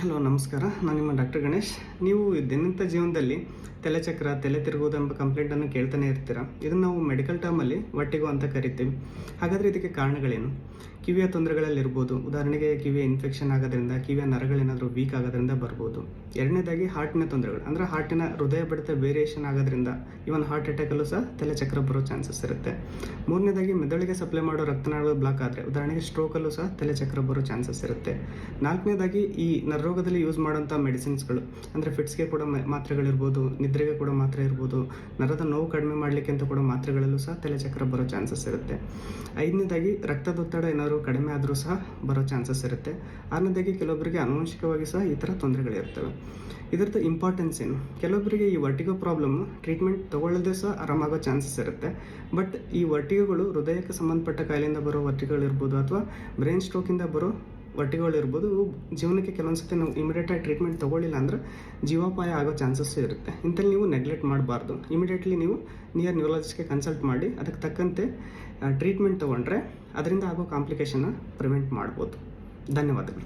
Hello ನಮಸ್ಕಾರ, ನಾನು ನಿಮ್ಮ ಡಾಕ್ಟರ್ ಗಣೇಶ್. ನೀವು ದಿನನಿತ್ಯ ಜೀವನದಲ್ಲಿ ತಲೆಚಕ್ರ, ತಲೆ ತಿರುಗುವುದು ಎಂಬ ಕಂಪ್ಲೇಂಟನ್ನು ಕೇಳ್ತಾನೆ ಇರ್ತೀರ. ಇದನ್ನು ನಾವು ಮೆಡಿಕಲ್ ಟರ್ಮಲ್ಲಿ ವರ್ಟಿಗೋ ಅಂತ ಕರಿತೀವಿ. ಹಾಗಾದರೆ ಇದಕ್ಕೆ ಕಾರಣಗಳೇನು? ಕಿವಿಯ ತೊಂದರೆಗಳಲ್ಲಿರ್ಬೋದು. ಉದಾಹರಣೆಗೆ ಕಿವಿಯ ಇನ್ಫೆಕ್ಷನ್ ಆಗೋದ್ರಿಂದ, ಕಿವಿಯ ನರಗಳೇನಾದರೂ ವೀಕ್ ಆಗೋದ್ರಿಂದ ಬರ್ಬೋದು. ಎರಡನೇದಾಗಿ ಹಾರ್ಟಿನ ತೊಂದರೆಗಳು, ಅಂದರೆ ಹಾರ್ಟಿನ ಹೃದಯ ಬಡಿತ ವೇರಿಯೇಷನ್ ಆಗೋದ್ರಿಂದ, ಇವನ್ ಹಾರ್ಟ್ ಅಟ್ಯಾಕಲ್ಲೂ ಸಹ ತಲೆಚಕ್ರ ಬರೋ ಚಾನ್ಸಸ್ ಇರುತ್ತೆ. ಮೂರನೇದಾಗಿ ಮೆದುಳಿಗೆ ಸಪ್ಲೈ ಮಾಡೋ ರಕ್ತನಾಳಗಳು ಬ್ಲಾಕ್ ಆದರೆ, ಉದಾಹರಣೆಗೆ ಸ್ಟ್ರೋಕಲ್ಲೂ ಸಹ ತಲೆಚಕ್ರ ಬರೋ ಚಾನ್ಸಸ್ ಇರುತ್ತೆ. ನಾಲ್ಕನೇದಾಗಿ ಈ ನರರೋಗದಲ್ಲಿ ಯೂಸ್ ಮಾಡೋಂಥ ಮೆಡಿಸಿನ್ಸ್ಗಳು, ಅಂದರೆ ಫಿಟ್ಸ್ಗೆ ಕೂಡ ಮಾತ್ರೆಗಳಿರ್ಬೋದು, ನಿದ್ರೆಗೆ ಕೂಡ ಮಾತ್ರೆ ಇರ್ಬೋದು, ನರದ ನೋವು ಕಡಿಮೆ ಮಾಡಲಿಕ್ಕೆ ಅಂತ ಕೂಡ ಮಾತ್ರೆಗಳಲ್ಲೂ ಸಹ ತಲೆಚಕ್ರ ಬರೋ ಚಾನ್ಸಸ್ ಇರುತ್ತೆ. ಐದನೇದಾಗಿ ರಕ್ತದೊತ್ತಡ ಏನಾದರೂ ಕಡಿಮೆ ಆದರೂ ಸಹ ಬರೋ ಚಾನ್ಸಸ್ ಇರುತ್ತೆ. ಆರನೇದಾಗಿ ಕೆಲವೊಬ್ಬರಿಗೆ ಆನುವಂಶಿಕವಾಗಿ ಸಹ ಈ ಥರ ತೊಂದರೆಗಳಿರ್ತವೆ. ಇದರದ್ದು ಇಂಪಾರ್ಟೆನ್ಸ್ ಏನು? ಕೆಲವೊಬ್ಬರಿಗೆ ಈ ವರ್ಟಿಗೋ ಪ್ರಾಬ್ಲಮ್ ಟ್ರೀಟ್ಮೆಂಟ್ ತೊಗೊಳ್ಳದೆ ಸಹ ಆರಾಮಾಗೋ ಚಾನ್ಸಸ್ ಇರುತ್ತೆ. ಬಟ್ ಈ ವರ್ಟಿಗೋಗಳು ಹೃದಯಕ್ಕೆ ಸಂಬಂಧಪಟ್ಟ ಕಾಯಿಲೆಯಿಂದ ಬರೋ ವರ್ಟಿಗೋಗಳಿರ್ಬೋದು, ಅಥವಾ ಬ್ರೈನ್ ಸ್ಟ್ರೋಕಿಂದ ಬರೋ ವರ್ಟಿಗೋಗಳಿರ್ಬೋದು. ಜೀವನಕ್ಕೆ ಕೆಲವೊಂದ್ಸತಿ ನಾವು ಇಮಿಡಿಯೇಟಾಗಿ ಟ್ರೀಟ್ಮೆಂಟ್ ತೊಗೊಳ್ಳಿಲ್ಲ ಅಂದರೆ ಜೀವಾಪಾಯ ಆಗೋ ಚಾನ್ಸಸ್ ಇರುತ್ತೆ. ಇಂಥಲ್ಲಿ ನೀವು ನೆಗ್ಲೆಕ್ಟ್ ಮಾಡಬಾರ್ದು. ಇಮಿಡಿಯೇಟ್ಲಿ ನೀವು ನಿಯರ್ ನ್ಯೂರಾಲಜಿಸ್ಟ್ಗೆ ಕನ್ಸಲ್ಟ್ ಮಾಡಿ ಅದಕ್ಕೆ ತಕ್ಕಂತೆ ಟ್ರೀಟ್ಮೆಂಟ್ ತೊಗೊಂಡ್ರೆ ಅದರಿಂದ ಆಗೋ ಕಾಂಪ್ಲಿಕೇಶನ್ನ ಪ್ರಿವೆಂಟ್ ಮಾಡ್ಬೋದು. ಧನ್ಯವಾದಗಳು.